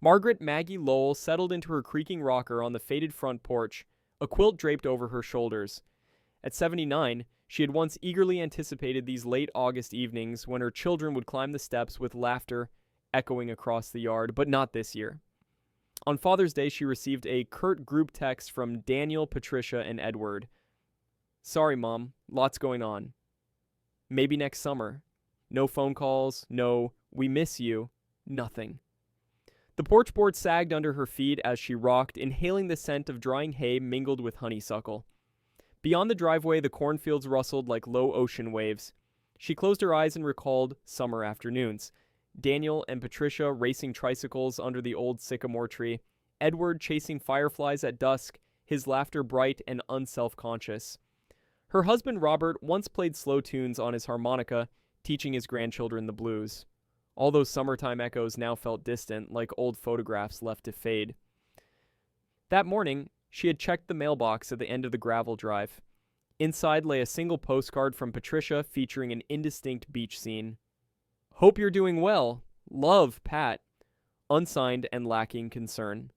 Margaret Maggie Lowell settled into her creaking rocker on the faded front porch, a quilt draped over her shoulders. At 79, she had once eagerly anticipated these late August evenings when her children would climb the steps with laughter echoing across the yard, but not this year. On Father's Day, she received a curt group text from Daniel, Patricia, and Edward. "Sorry, Mom, lots going on. Maybe next summer." No phone calls, no "we miss you," nothing. The porch board sagged under her feet as she rocked, inhaling the scent of drying hay mingled with honeysuckle. Beyond the driveway, the cornfields rustled like low ocean waves. She closed her eyes and recalled summer afternoons. Daniel and Patricia racing tricycles under the old sycamore tree. Edward chasing fireflies at dusk, his laughter bright and unself-conscious. Her husband Robert once played slow tunes on his harmonica, teaching his grandchildren the blues. All those summertime echoes now felt distant, like old photographs left to fade. That morning, she had checked the mailbox at the end of the gravel drive. Inside lay a single postcard from Patricia featuring an indistinct beach scene. "Hope you're doing well. Love, Pat." Unsigned and lacking concern.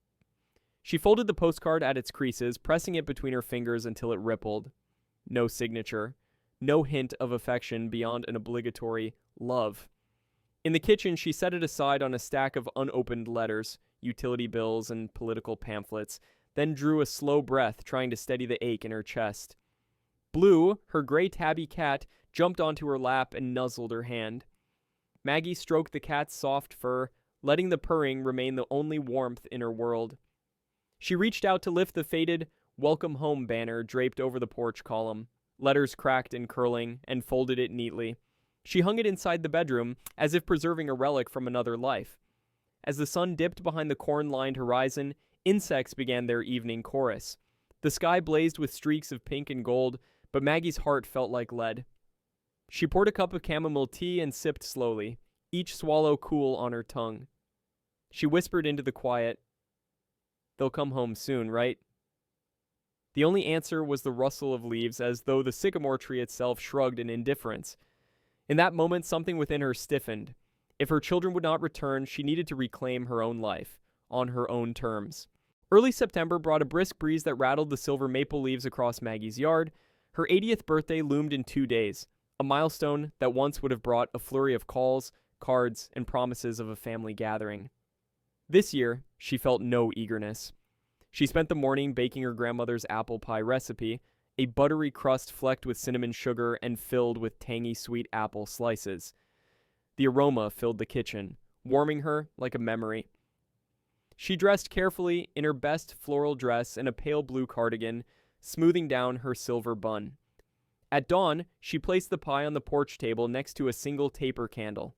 She folded the postcard at its creases, pressing it between her fingers until it rippled. No signature. No hint of affection beyond an obligatory love. In the kitchen, she set it aside on a stack of unopened letters, utility bills, and political pamphlets, then drew a slow breath, trying to steady the ache in her chest. Blue, her gray tabby cat, jumped onto her lap and nuzzled her hand. Maggie stroked the cat's soft fur, letting the purring remain the only warmth in her world. She reached out to lift the faded "Welcome Home" banner draped over the porch column. Letters cracked and curling, and folded it neatly. She hung it inside the bedroom, as if preserving a relic from another life. As the sun dipped behind the corn-lined horizon, insects began their evening chorus. The sky blazed with streaks of pink and gold, but Maggie's heart felt like lead. She poured a cup of chamomile tea and sipped slowly, each swallow cool on her tongue. She whispered into the quiet, "They'll come home soon, right?" The only answer was the rustle of leaves, as though the sycamore tree itself shrugged in indifference. In that moment, something within her stiffened. If her children would not return, she needed to reclaim her own life, on her own terms. Early September brought a brisk breeze that rattled the silver maple leaves across Maggie's yard. Her 80th birthday loomed in 2 days, a milestone that once would have brought a flurry of calls, cards, and promises of a family gathering. This year, she felt no eagerness. She spent the morning baking her grandmother's apple pie recipe, a buttery crust flecked with cinnamon sugar and filled with tangy sweet apple slices. The aroma filled the kitchen, warming her like a memory. She dressed carefully in her best floral dress and a pale blue cardigan, smoothing down her silver bun. At dawn, she placed the pie on the porch table next to a single taper candle.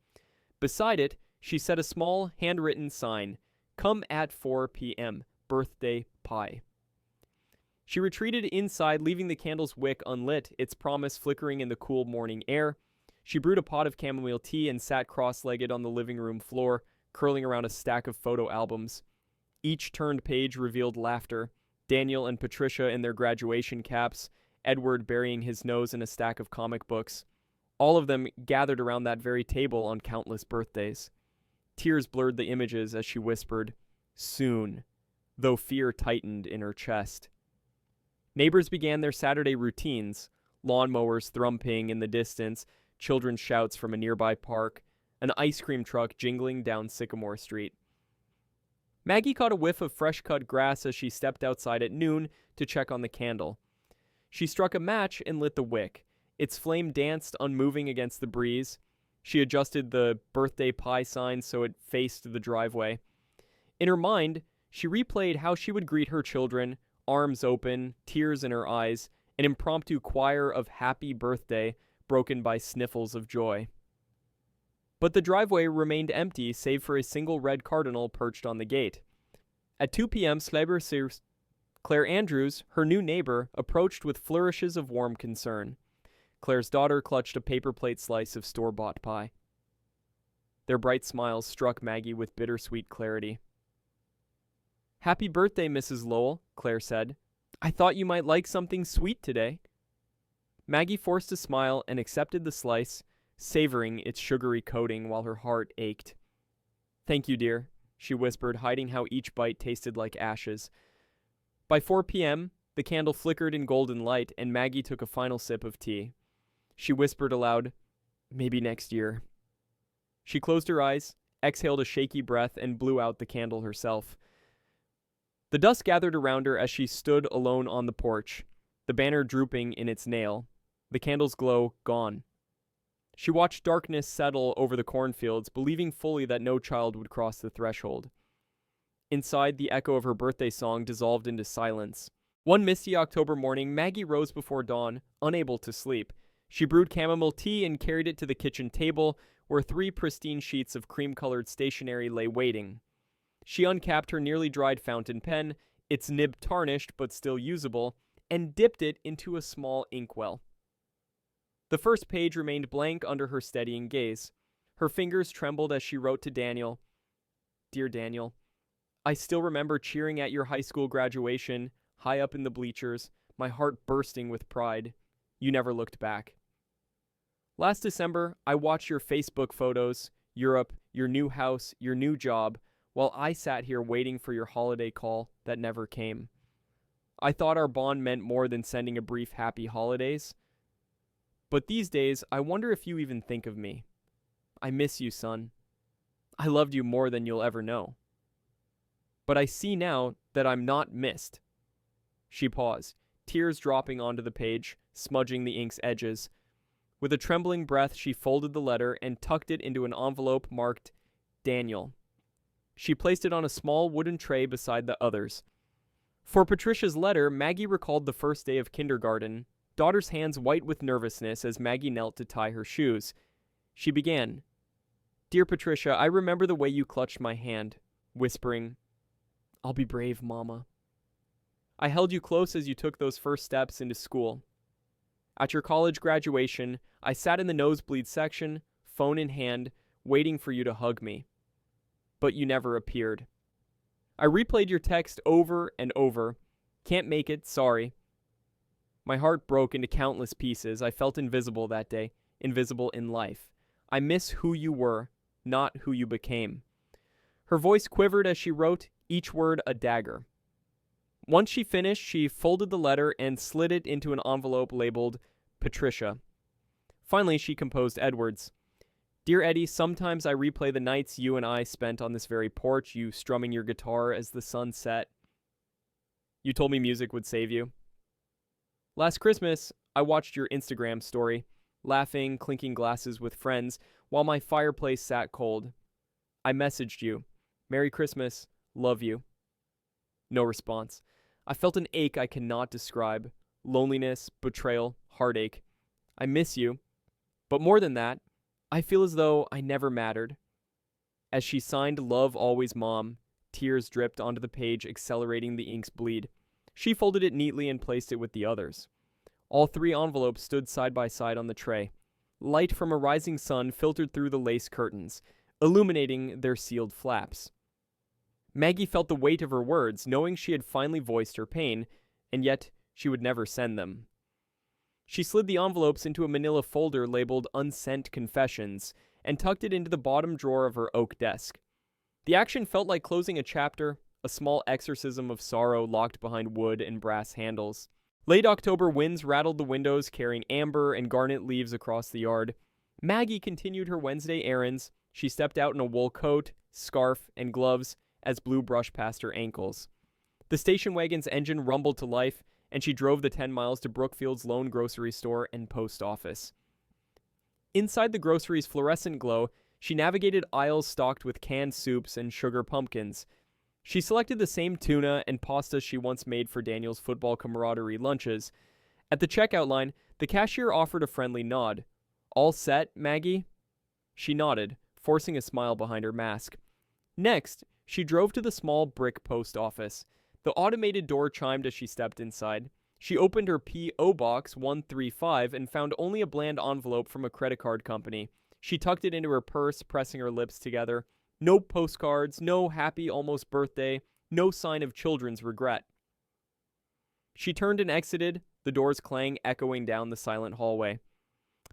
Beside it, she set a small, handwritten sign, "Come at 4 p.m., birthday pie." She retreated inside, leaving the candle's wick unlit, its promise flickering in the cool morning air. She brewed a pot of chamomile tea and sat cross-legged on the living room floor, curling around a stack of photo albums. Each turned page revealed laughter, Daniel and Patricia in their graduation caps, Edward burying his nose in a stack of comic books. All of them gathered around that very table on countless birthdays. Tears blurred the images as she whispered, "Soon," though fear tightened in her chest. Neighbors began their Saturday routines, lawnmowers thrumping in the distance, children's shouts from a nearby park, an ice cream truck jingling down Sycamore Street. Maggie caught a whiff of fresh-cut grass as she stepped outside at noon to check on the candle. She struck a match and lit the wick. Its flame danced unmoving against the breeze. She adjusted the birthday pie sign so it faced the driveway. In her mind, she replayed how she would greet her children, arms open, tears in her eyes, an impromptu choir of happy birthday broken by sniffles of joy. But the driveway remained empty save for a single red cardinal perched on the gate. At 2 p.m., Claire Andrews, her new neighbor, approached with flourishes of warm concern. Claire's daughter clutched a paper plate slice of store-bought pie. Their bright smiles struck Maggie with bittersweet clarity. "Happy birthday, Mrs. Lowell," Claire said. "I thought you might like something sweet today." Maggie forced a smile and accepted the slice, savoring its sugary coating while her heart ached. "Thank you, dear. she whispered, hiding how each bite tasted like ashes. By 4 p.m., the candle flickered in golden light, and Maggie took a final sip of tea. She whispered aloud, "Maybe next year." She closed her eyes, exhaled a shaky breath, and blew out the candle herself. The dust gathered around her as she stood alone on the porch, the banner drooping in its nail, the candle's glow gone. She watched darkness settle over the cornfields, believing fully that no child would cross the threshold. Inside, the echo of her birthday song dissolved into silence. One misty October morning, Maggie rose before dawn, unable to sleep. She brewed chamomile tea and carried it to the kitchen table, where 3 pristine sheets of cream-colored stationery lay waiting. She uncapped her nearly dried fountain pen, its nib tarnished but still usable, and dipped it into a small inkwell. The first page remained blank under her steadying gaze. Her fingers trembled as she wrote to Daniel. "Dear Daniel, I still remember cheering at your high school graduation, high up in the bleachers, my heart bursting with pride. You never looked back. Last December, I watched your Facebook photos, Europe, your new house, your new job, while I sat here waiting for your holiday call that never came. I thought our bond meant more than sending a brief happy holidays. But these days, I wonder if you even think of me. I miss you, son. I loved you more than you'll ever know. But I see now that I'm not missed." She paused, tears dropping onto the page, smudging the ink's edges. With a trembling breath, she folded the letter and tucked it into an envelope marked Daniel. She placed it on a small wooden tray beside the others. For Patricia's letter, Maggie recalled the first day of kindergarten, daughter's hands white with nervousness as Maggie knelt to tie her shoes. She began, "Dear Patricia, I remember the way you clutched my hand, whispering, 'I'll be brave, Mama.' I held you close as you took those first steps into school. At your college graduation, I sat in the nosebleed section, phone in hand, waiting for you to hug me. But you never appeared. I replayed your text over and over. Can't make it, sorry. My heart broke into countless pieces. I felt invisible that day, invisible in life. I miss who you were, not who you became." Her voice quivered as she wrote, each word a dagger. Once she finished, she folded the letter and slid it into an envelope labeled Patricia. Finally, she composed Edwards. "Dear Eddie, sometimes I replay the nights you and I spent on this very porch, you strumming your guitar as the sun set. You told me music would save you. Last Christmas, I watched your Instagram story, laughing, clinking glasses with friends, while my fireplace sat cold. I messaged you. Merry Christmas. Love you." No response. I felt an ache I cannot describe. Loneliness, betrayal, heartache. I miss you. But more than that, I feel as though I never mattered. As she signed "Love Always Mom," tears dripped onto the page, accelerating the ink's bleed. She folded it neatly and placed it with the others. All 3 envelopes stood side by side on the tray. Light from a rising sun filtered through the lace curtains, illuminating their sealed flaps. Maggie felt the weight of her words, knowing she had finally voiced her pain, and yet she would never send them. She slid the envelopes into a manila folder labeled Unsent Confessions and tucked it into the bottom drawer of her oak desk. The action felt like closing a chapter, a small exorcism of sorrow locked behind wood and brass handles. Late October winds rattled the windows, carrying amber and garnet leaves across the yard. Maggie continued her Wednesday errands. She stepped out in a wool coat, scarf, and gloves as blue brushed past her ankles. The station wagon's engine rumbled to life, and she drove the 10 miles to Brookfield's lone grocery store and post office. Inside the grocery's fluorescent glow, she navigated aisles stocked with canned soups and sugar pumpkins. She selected the same tuna and pasta she once made for Daniel's football camaraderie lunches. At the checkout line, the cashier offered a friendly nod. "All set, Maggie?" She nodded, forcing a smile behind her mask. Next, she drove to the small brick post office. The automated door chimed as she stepped inside. She opened her P.O. Box 135 and found only a bland envelope from a credit card company. She tucked it into her purse, pressing her lips together. No postcards, no happy almost birthday, no sign of children's regret. She turned and exited, the door's clang echoing down the silent hallway.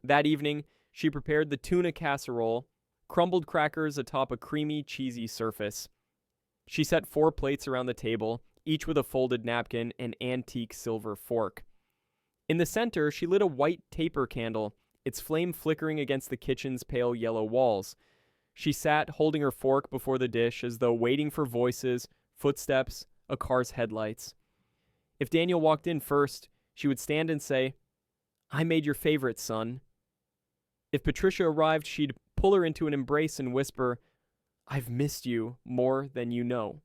That evening, she prepared the tuna casserole, crumbled crackers atop a creamy, cheesy surface. She set 4 plates around the table, each with a folded napkin and antique silver fork. In the center, she lit a white taper candle, its flame flickering against the kitchen's pale yellow walls. She sat holding her fork before the dish as though waiting for voices, footsteps, a car's headlights. If Daniel walked in first, she would stand and say, "I made your favorite, son." If Patricia arrived, she'd pull her into an embrace and whisper, "I've missed you more than you know."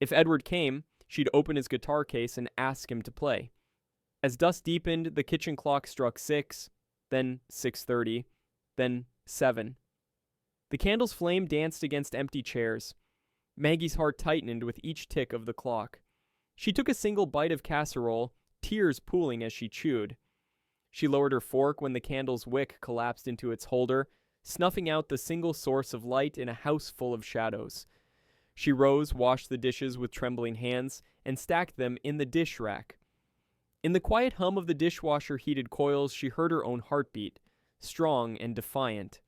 If Edward came, she'd open his guitar case and ask him to play. As dusk deepened, the kitchen clock struck 6, then 6:30, then 7. The candle's flame danced against empty chairs. Maggie's heart tightened with each tick of the clock. She took a single bite of casserole, tears pooling as she chewed. She lowered her fork when the candle's wick collapsed into its holder, snuffing out the single source of light in a house full of shadows. She rose, washed the dishes with trembling hands, and stacked them in the dish rack. In the quiet hum of the dishwasher-heated coils, she heard her own heartbeat, strong and defiant.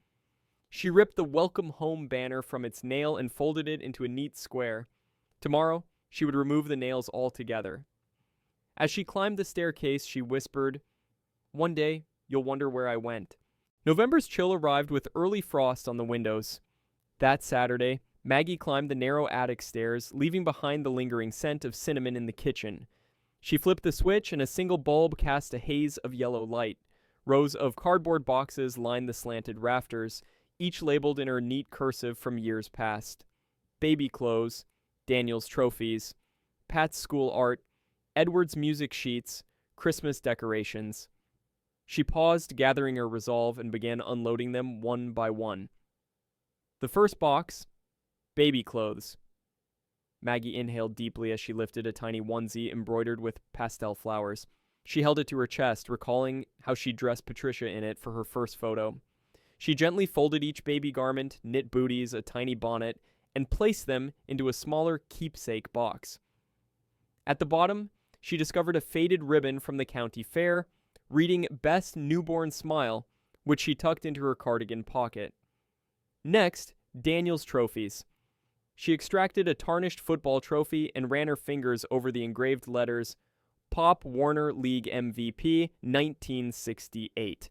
She ripped the welcome home banner from its nail and folded it into a neat square. Tomorrow, she would remove the nails altogether. As she climbed the staircase, she whispered, "One day, you'll wonder where I went." November's chill arrived with early frost on the windows. That Saturday, Maggie climbed the narrow attic stairs, leaving behind the lingering scent of cinnamon in the kitchen. She flipped the switch, and a single bulb cast a haze of yellow light. Rows of cardboard boxes lined the slanted rafters, each labeled in her neat cursive from years past. Baby clothes, Daniel's trophies, Pat's school art, Edward's music sheets, Christmas decorations. She paused, gathering her resolve, and began unloading them one by one. The first box, baby clothes. Maggie inhaled deeply as she lifted a tiny onesie embroidered with pastel flowers. She held it to her chest, recalling how she dressed Patricia in it for her first photo. She gently folded each baby garment, knit booties, a tiny bonnet, and placed them into a smaller keepsake box. At the bottom, she discovered a faded ribbon from the county fair, reading "Best Newborn Smile," which she tucked into her cardigan pocket. Next, Daniel's trophies. She extracted a tarnished football trophy and ran her fingers over the engraved letters, "Pop Warner League MVP, 1968.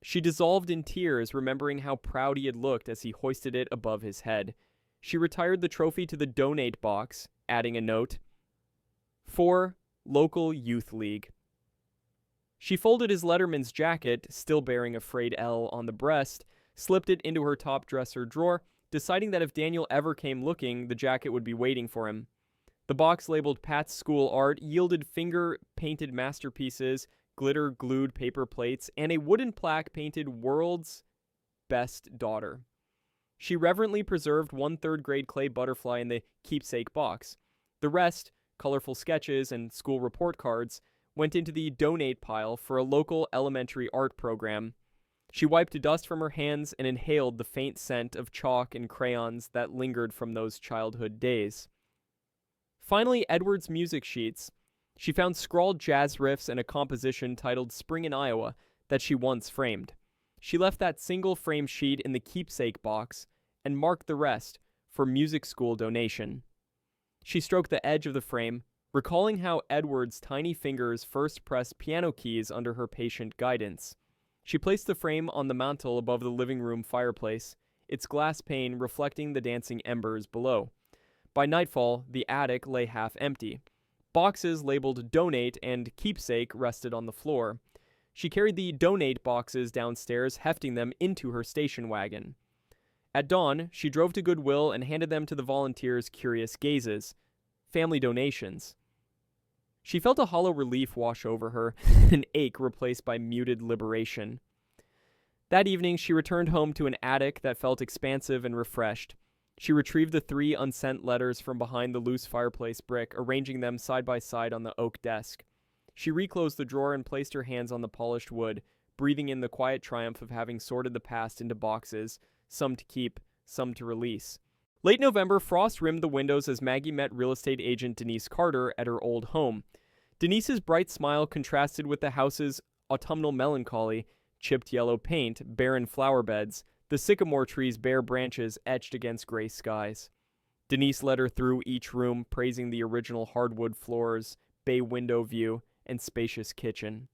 She dissolved in tears, remembering how proud he had looked as he hoisted it above his head. She retired the trophy to the donate box, adding a note, "For Local Youth League." She folded his letterman's jacket, still bearing a frayed L on the breast, slipped it into her top dresser drawer, deciding that if Daniel ever came looking, the jacket would be waiting for him. The box labeled Pat's school art yielded finger-painted masterpieces, glitter-glued paper plates, and a wooden plaque painted "World's Best Daughter." She reverently preserved one third-grade clay butterfly in the keepsake box. The rest, colorful sketches and school report cards, went into the donate pile for a local elementary art program. She wiped dust from her hands and inhaled the faint scent of chalk and crayons that lingered from those childhood days. Finally, Edward's music sheets. She found scrawled jazz riffs and a composition titled "Spring in Iowa" that she once framed. She left that single frame sheet in the keepsake box and marked the rest for music school donation. She stroked the edge of the frame, recalling how Edward's tiny fingers first pressed piano keys under her patient guidance. She placed the frame on the mantel above the living room fireplace, its glass pane reflecting the dancing embers below. By nightfall, the attic lay half empty. Boxes labeled "Donate" and "Keepsake" rested on the floor. She carried the "Donate" boxes downstairs, hefting them into her station wagon. At dawn, she drove to Goodwill and handed them to the volunteers' curious gazes. Family donations. She felt a hollow relief wash over her, an ache replaced by muted liberation. That evening, she returned home to an attic that felt expansive and refreshed. She retrieved the 3 unsent letters from behind the loose fireplace brick, arranging them side by side on the oak desk. She reclosed the drawer and placed her hands on the polished wood, breathing in the quiet triumph of having sorted the past into boxes, some to keep, some to release. Late November, frost rimmed the windows as Maggie met real estate agent Denise Carter at her old home. Denise's bright smile contrasted with the house's autumnal melancholy, chipped yellow paint, barren flower beds, the sycamore tree's bare branches etched against gray skies. Denise led her through each room, praising the original hardwood floors, bay window view, and spacious kitchen.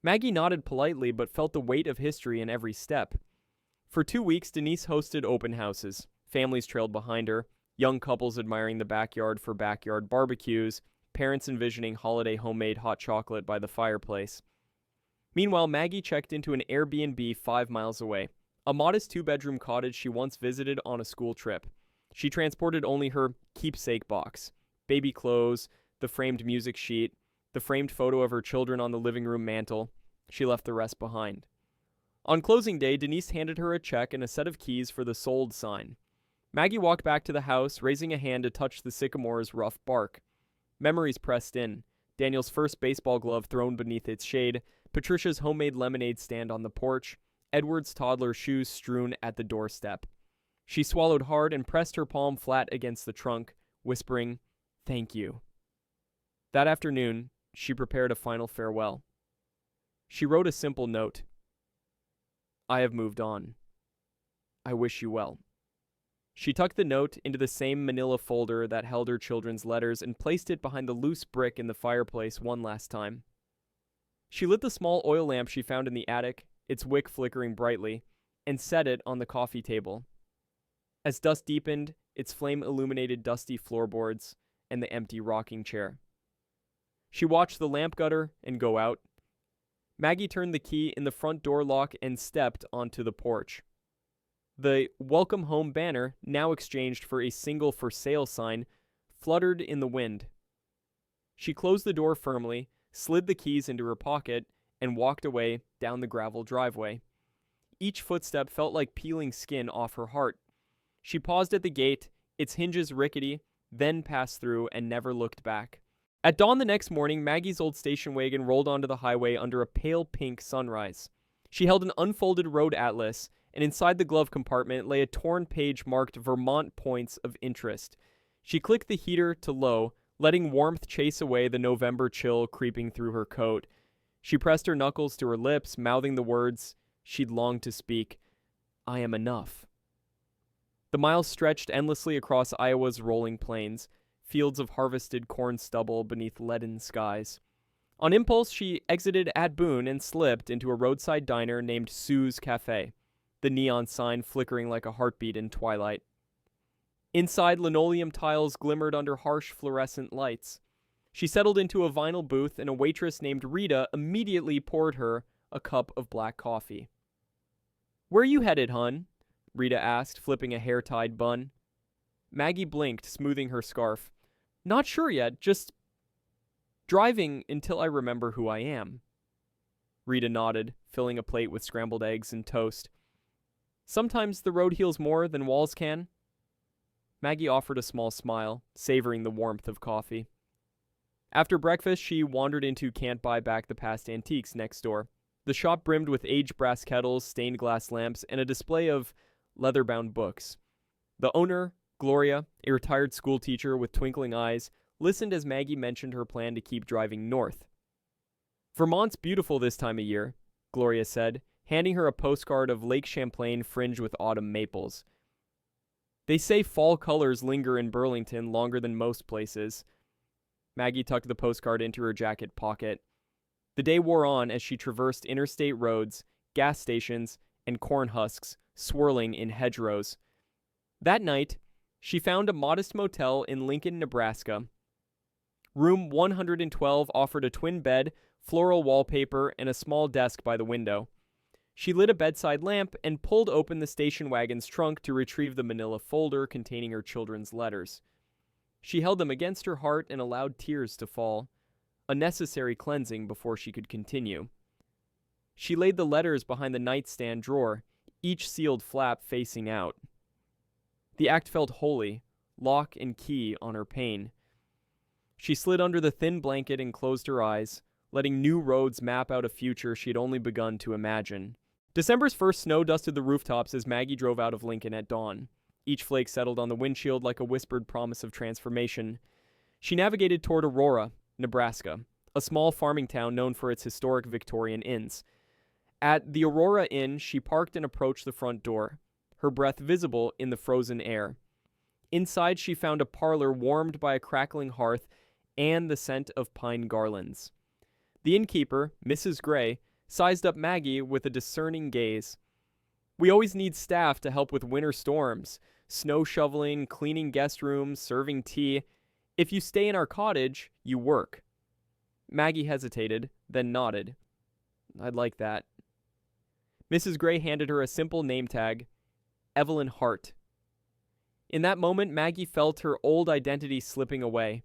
Maggie nodded politely but felt the weight of history in every step. For 2 weeks, Denise hosted open houses. Families trailed behind her, young couples admiring the backyard for backyard barbecues, parents envisioning holiday homemade hot chocolate by the fireplace. Meanwhile, Maggie checked into an Airbnb 5 miles away, a modest 2-bedroom cottage she once visited on a school trip. She transported only her keepsake box, baby clothes, the framed music sheet, the framed photo of her children on the living room mantel. She left the rest behind. On closing day, Denise handed her a check and a set of keys for the sold sign. Maggie walked back to the house, raising a hand to touch the sycamore's rough bark. Memories pressed in. Daniel's first baseball glove thrown beneath its shade, Patricia's homemade lemonade stand on the porch, Edward's toddler shoes strewn at the doorstep. She swallowed hard and pressed her palm flat against the trunk, whispering, "Thank you." That afternoon, she prepared a final farewell. She wrote a simple note. "I have moved on. I wish you well." She tucked the note into the same manila folder that held her children's letters and placed it behind the loose brick in the fireplace one last time. She lit the small oil lamp she found in the attic, its wick flickering brightly, and set it on the coffee table. As dusk deepened, its flame illuminated dusty floorboards and the empty rocking chair. She watched the lamp gutter and go out. Maggie turned the key in the front door lock and stepped onto the porch. The "Welcome Home" banner, now exchanged for a single "For Sale" sign, fluttered in the wind. She closed the door firmly, slid the keys into her pocket, and walked away down the gravel driveway. Each footstep felt like peeling skin off her heart. She paused at the gate, its hinges rickety, then passed through and never looked back. At dawn the next morning, Maggie's old station wagon rolled onto the highway under a pale pink sunrise. She held an unfolded road atlas, and inside the glove compartment lay a torn page marked Vermont Points of Interest. She clicked the heater to low, letting warmth chase away the November chill creeping through her coat. She pressed her knuckles to her lips, mouthing the words she'd longed to speak. "I am enough." The miles stretched endlessly across Iowa's rolling plains, fields of harvested corn stubble beneath leaden skies. On impulse, she exited at Boone and slipped into a roadside diner named Sue's Cafe, the neon sign flickering like a heartbeat in twilight. Inside, linoleum tiles glimmered under harsh fluorescent lights. She settled into a vinyl booth, and a waitress named Rita immediately poured her a cup of black coffee. "Where you headed, hun?" Rita asked, flipping a hair-tied bun. Maggie blinked, smoothing her scarf. "Not sure yet, just driving until I remember who I am." Rita nodded, filling a plate with scrambled eggs and toast. "Sometimes the road heals more than walls can." Maggie offered a small smile, savoring the warmth of coffee. After breakfast, she wandered into Can't Buy Back the Past Antiques next door. The shop brimmed with aged brass kettles, stained glass lamps, and a display of leather-bound books. The owner, Gloria, a retired schoolteacher with twinkling eyes, listened as Maggie mentioned her plan to keep driving north. "Vermont's beautiful this time of year," Gloria said, handing her a postcard of Lake Champlain fringed with autumn maples. "They say fall colors linger in Burlington longer than most places." Maggie tucked the postcard into her jacket pocket. The day wore on as she traversed interstate roads, gas stations, and corn husks swirling in hedgerows. That night, she found a modest motel in Lincoln, Nebraska. Room 112 offered a twin bed, floral wallpaper, and a small desk by the window. She lit a bedside lamp and pulled open the station wagon's trunk to retrieve the manila folder containing her children's letters. She held them against her heart and allowed tears to fall, a necessary cleansing before she could continue. She laid the letters behind the nightstand drawer, each sealed flap facing out. The act felt holy, lock and key on her pain. She slid under the thin blanket and closed her eyes, letting new roads map out a future she had only begun to imagine. December's first snow dusted the rooftops as Maggie drove out of Lincoln at dawn. Each flake settled on the windshield like a whispered promise of transformation. She navigated toward Aurora, Nebraska, a small farming town known for its historic Victorian inns. At the Aurora Inn, she parked and approached the front door, her breath visible in the frozen air. Inside, she found a parlor warmed by a crackling hearth and the scent of pine garlands. The innkeeper, Mrs. Gray, sized up Maggie with a discerning gaze. "We always need staff to help with winter storms, snow shoveling, cleaning guest rooms, serving tea. If you stay in our cottage, you work." Maggie hesitated, then nodded. "I'd like that." Mrs. Gray handed her a simple name tag, Evelyn Hart. In that moment, Maggie felt her old identity slipping away.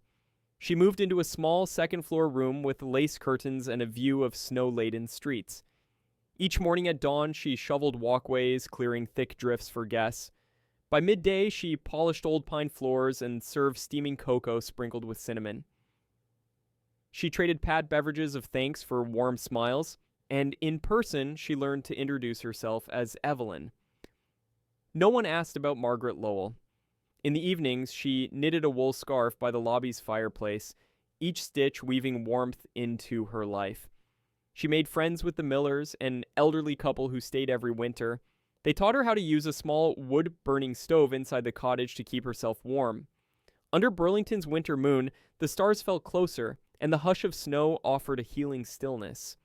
She moved into a small second-floor room with lace curtains and a view of snow-laden streets. Each morning at dawn, she shoveled walkways, clearing thick drifts for guests. By midday, she polished old pine floors and served steaming cocoa sprinkled with cinnamon. She traded pat beverages of thanks for warm smiles, and in person, she learned to introduce herself as Evelyn. No one asked about Margaret Lowell. In the evenings, she knitted a wool scarf by the lobby's fireplace, each stitch weaving warmth into her life. She made friends with the Millers, an elderly couple who stayed every winter. They taught her how to use a small wood-burning stove inside the cottage to keep herself warm. Under Burlington's winter moon, the stars felt closer, and the hush of snow offered a healing stillness.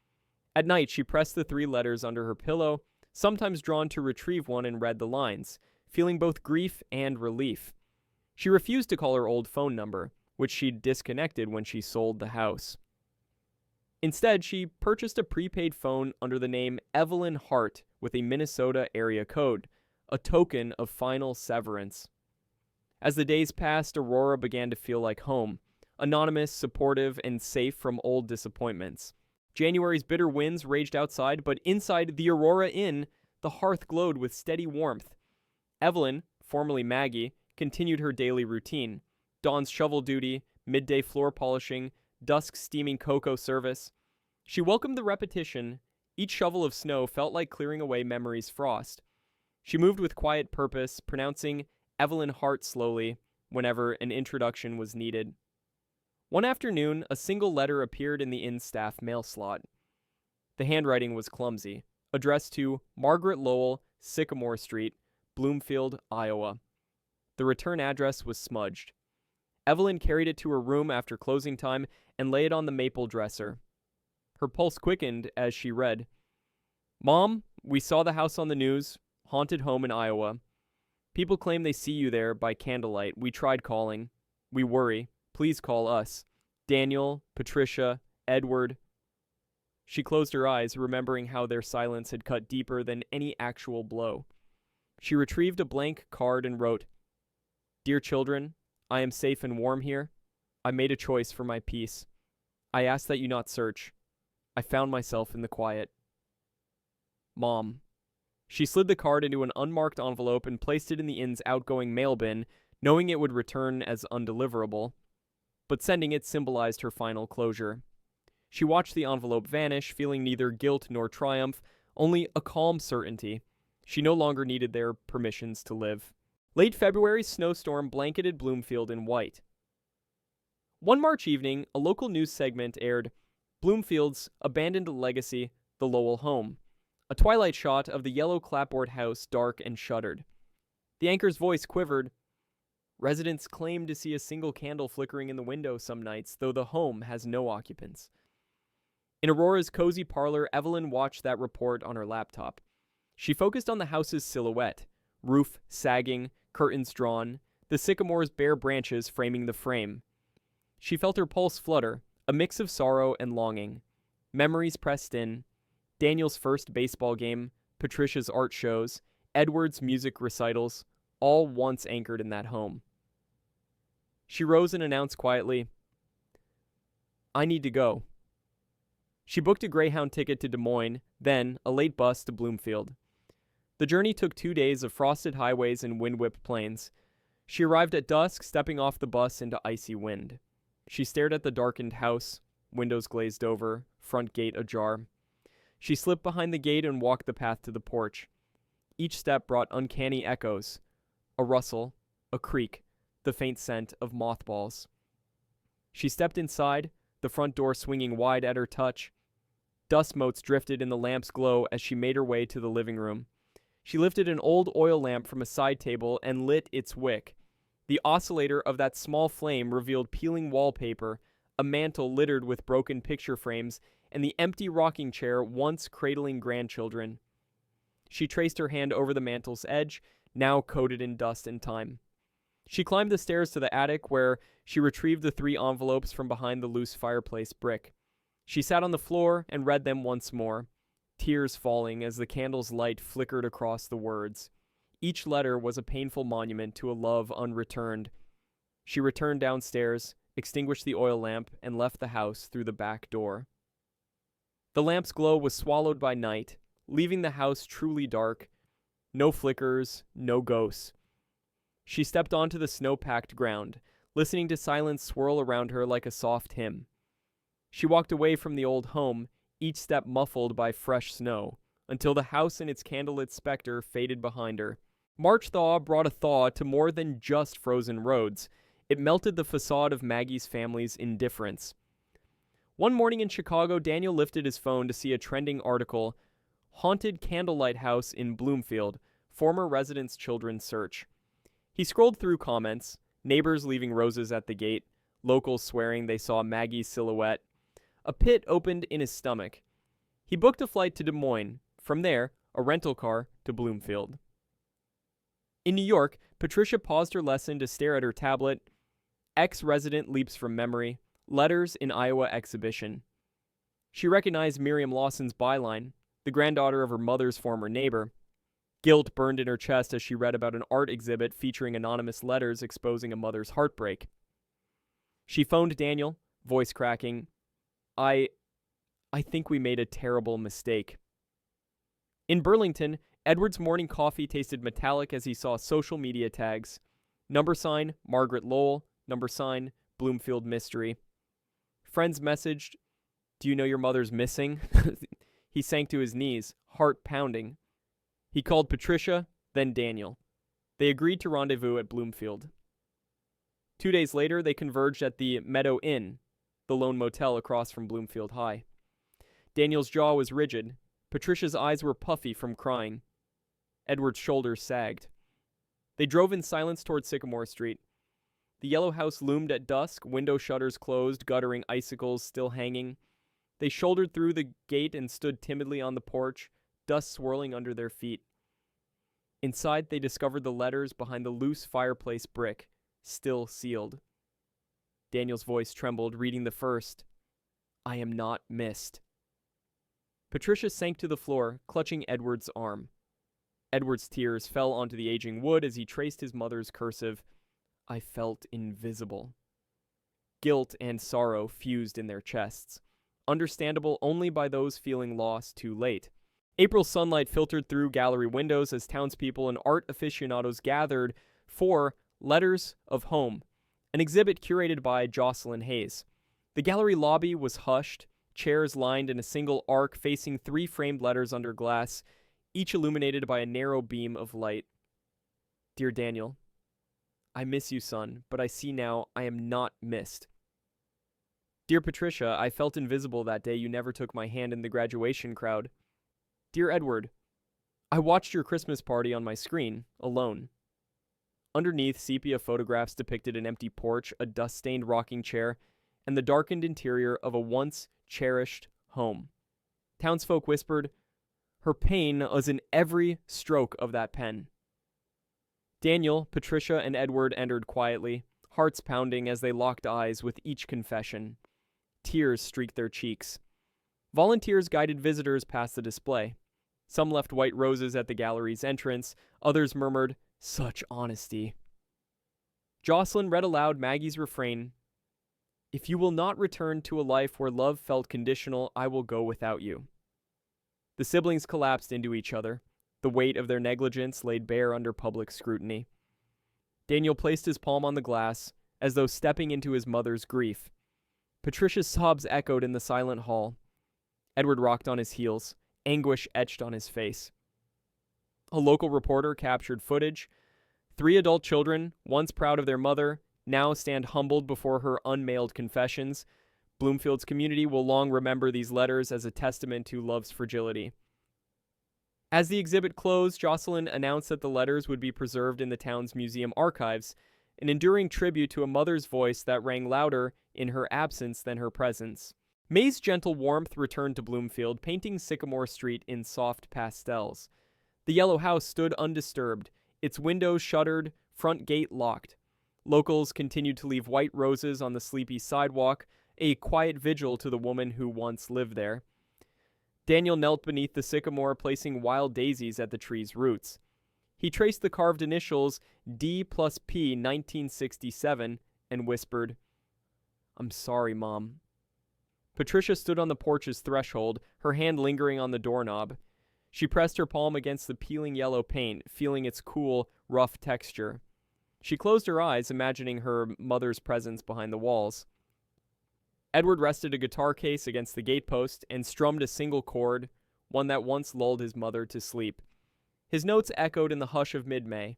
At night, she pressed the 3 letters under her pillow, sometimes drawn to retrieve one, and read the lines, feeling both grief and relief. She refused to call her old phone number, which she'd disconnected when she sold the house. Instead, she purchased a prepaid phone under the name Evelyn Hart with a Minnesota area code, a token of final severance. As the days passed, Aurora began to feel like home, anonymous, supportive, and safe from old disappointments. January's bitter winds raged outside, but inside the Aurora Inn, the hearth glowed with steady warmth. Evelyn, formerly Maggie, continued her daily routine: dawn's shovel duty, midday floor polishing, dusk steaming cocoa service. She welcomed the repetition. Each shovel of snow felt like clearing away memory's frost. She moved with quiet purpose, pronouncing Evelyn Hart slowly whenever an introduction was needed. One afternoon, a single letter appeared in the inn staff mail slot. The handwriting was clumsy, addressed to Margaret Lowell, Sycamore Street, Bloomfield, Iowa. The return address was smudged. Evelyn carried it to her room after closing time and lay it on the maple dresser. Her pulse quickened as she read, "Mom, we saw the house on the news, haunted home in Iowa. People claim they see you there by candlelight. We tried calling. We worry. Please call us. Daniel, Patricia, Edward." She closed her eyes, remembering how their silence had cut deeper than any actual blow. She retrieved a blank card and wrote, "Dear children, I am safe and warm here. I made a choice for my peace. I ask that you not search. I found myself in the quiet. Mom." She slid the card into an unmarked envelope and placed it in the inn's outgoing mail bin, knowing it would return as undeliverable. But sending it symbolized her final closure. She watched the envelope vanish, feeling neither guilt nor triumph, only a calm certainty. She no longer needed their permissions to live. Late February's snowstorm blanketed Bloomfield in white. One March evening, a local news segment aired Bloomfield's abandoned legacy, the Lowell home, a twilight shot of the yellow clapboard house dark and shuttered. The anchor's voice quivered. "Residents claim to see a single candle flickering in the window some nights, though the home has no occupants." In Aurora's cozy parlor, Evelyn watched that report on her laptop. She focused on the house's silhouette, roof sagging, curtains drawn, the sycamore's bare branches framing the frame. She felt her pulse flutter, a mix of sorrow and longing. Memories pressed in. Daniel's first baseball game, Patricia's art shows, Edward's music recitals, all once anchored in that home. She rose and announced quietly, "I need to go." She booked a Greyhound ticket to Des Moines, then a late bus to Bloomfield. The journey took 2 days of frosted highways and wind-whipped plains. She arrived at dusk, stepping off the bus into icy wind. She stared at the darkened house, windows glazed over, front gate ajar. She slipped behind the gate and walked the path to the porch. Each step brought uncanny echoes. A rustle, a creak, the faint scent of mothballs. She stepped inside, the front door swinging wide at her touch. Dust motes drifted in the lamp's glow as she made her way to the living room. She lifted an old oil lamp from a side table and lit its wick. The oscillator of that small flame revealed peeling wallpaper, a mantel littered with broken picture frames, and the empty rocking chair once cradling grandchildren. She traced her hand over the mantel's edge, now coated in dust and time. She climbed the stairs to the attic, where she retrieved the 3 envelopes from behind the loose fireplace brick. She sat on the floor and read them once more, tears falling as the candle's light flickered across the words. Each letter was a painful monument to a love unreturned. She returned downstairs, extinguished the oil lamp, and left the house through the back door. The lamp's glow was swallowed by night, leaving the house truly dark. No flickers, no ghosts. She stepped onto the snow-packed ground, listening to silence swirl around her like a soft hymn. She walked away from the old home, each step muffled by fresh snow, until the house and its candlelit specter faded behind her. March thaw brought a thaw to more than just frozen roads. It melted the facade of Maggie's family's indifference. One morning in Chicago, Daniel lifted his phone to see a trending article, "Haunted Candlelight House in Bloomfield, Former Residents' Children Search." He scrolled through comments, neighbors leaving roses at the gate, locals swearing they saw Maggie's silhouette. A pit opened in his stomach. He booked a flight to Des Moines. From there, a rental car to Bloomfield. In New York, Patricia paused her lesson to stare at her tablet. Ex-resident leaps from memory. Letters in Iowa exhibition. She recognized Miriam Lawson's byline, the granddaughter of her mother's former neighbor. Guilt burned in her chest as she read about an art exhibit featuring anonymous letters exposing a mother's heartbreak. She phoned Daniel, voice cracking. I think we made a terrible mistake." In Burlington, Edward's morning coffee tasted metallic as he saw social media tags. # Margaret Lowell, # Bloomfield Mystery. Friends messaged, "Do you know your mother's missing?" He sank to his knees, heart pounding. He called Patricia, then Daniel. They agreed to rendezvous at Bloomfield. 2 days later, they converged at the Meadow Inn, the lone motel across from Bloomfield High. Daniel's jaw was rigid. Patricia's eyes were puffy from crying. Edward's shoulders sagged. They drove in silence toward Sycamore Street. The yellow house loomed at dusk, window shutters closed, guttering icicles still hanging. They shouldered through the gate and stood timidly on the porch, dust swirling under their feet. Inside, they discovered the letters behind the loose fireplace brick, still sealed. Daniel's voice trembled, reading the first. "I am not missed." Patricia sank to the floor, clutching Edward's arm. Edward's tears fell onto the aging wood as he traced his mother's cursive. "I felt invisible." Guilt and sorrow fused in their chests, understandable only by those feeling lost too late. April sunlight filtered through gallery windows as townspeople and art aficionados gathered for Letters of Home, an exhibit curated by Jocelyn Hayes. The gallery lobby was hushed, chairs lined in a single arc facing 3 framed letters under glass, each illuminated by a narrow beam of light. "Dear Daniel, I miss you, son, but I see now I am not missed. Dear Patricia, I felt invisible that day you never took my hand in the graduation crowd. Dear Edward, I watched your Christmas party on my screen, alone." Underneath, sepia photographs depicted an empty porch, a dust-stained rocking chair, and the darkened interior of a once cherished home. Townsfolk whispered, "Her pain was in every stroke of that pen." Daniel, Patricia, and Edward entered quietly, hearts pounding as they locked eyes with each confession. Tears streaked their cheeks. Volunteers guided visitors past the display. Some left white roses at the gallery's entrance. Others murmured, "Such honesty." Jocelyn read aloud Maggie's refrain, "If you will not return to a life where love felt conditional, I will go without you." The siblings collapsed into each other, the weight of their negligence laid bare under public scrutiny. Daniel placed his palm on the glass, as though stepping into his mother's grief. Patricia's sobs echoed in the silent hall. Edward rocked on his heels, anguish etched on his face. A local reporter captured footage. 3 adult children, once proud of their mother, now stand humbled before her unmailed confessions. Bloomfield's community will long remember these letters as a testament to love's fragility. As the exhibit closed, Jocelyn announced that the letters would be preserved in the town's museum archives, an enduring tribute to a mother's voice that rang louder in her absence than her presence. May's gentle warmth returned to Bloomfield, painting Sycamore Street in soft pastels. The yellow house stood undisturbed, its windows shuttered, front gate locked. Locals continued to leave white roses on the sleepy sidewalk, a quiet vigil to the woman who once lived there. Daniel knelt beneath the sycamore, placing wild daisies at the tree's roots. He traced the carved initials D+P 1967 and whispered, "I'm sorry, Mom." Patricia stood on the porch's threshold, her hand lingering on the doorknob. She pressed her palm against the peeling yellow paint, feeling its cool, rough texture. She closed her eyes, imagining her mother's presence behind the walls. Edward rested a guitar case against the gatepost and strummed a single chord, one that once lulled his mother to sleep. His notes echoed in the hush of mid-May.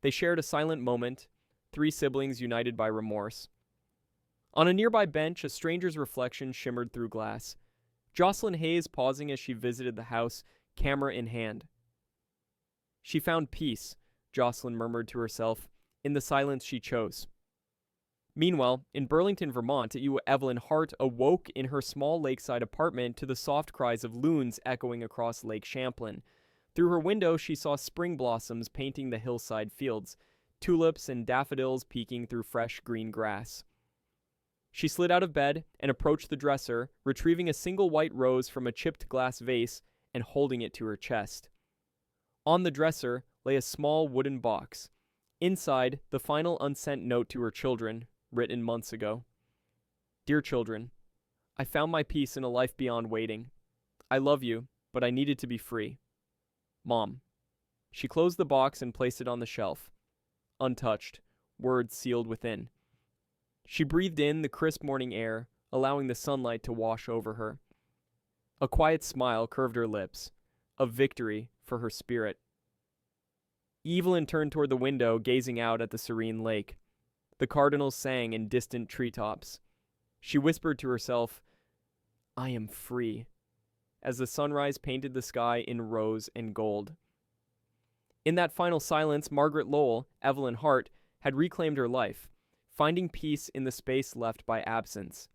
They shared a silent moment, three siblings united by remorse. On a nearby bench, a stranger's reflection shimmered through glass. Jocelyn Hayes pausing as she visited the house, camera in hand. She found peace, Jocelyn murmured to herself, in the silence she chose. Meanwhile, in Burlington, Vermont, Evelyn Hart awoke in her small lakeside apartment to the soft cries of loons echoing across Lake Champlain. Through her window, she saw spring blossoms painting the hillside fields, tulips and daffodils peeking through fresh green grass. She slid out of bed and approached the dresser, retrieving a single white rose from a chipped glass vase and holding it to her chest. On the dresser lay a small wooden box. Inside, the final unsent note to her children, written months ago. "Dear children, I found my peace in a life beyond waiting. I love you, but I needed to be free. Mom." She closed the box and placed it on the shelf. Untouched, words sealed within. She breathed in the crisp morning air, allowing the sunlight to wash over her. A quiet smile curved her lips, a victory for her spirit. Evelyn turned toward the window, gazing out at the serene lake. The cardinals sang in distant treetops. She whispered to herself, "I am free," as the sunrise painted the sky in rose and gold. In that final silence, Margaret Lowell, Evelyn Hart, had reclaimed her life, finding peace in the space left by absence.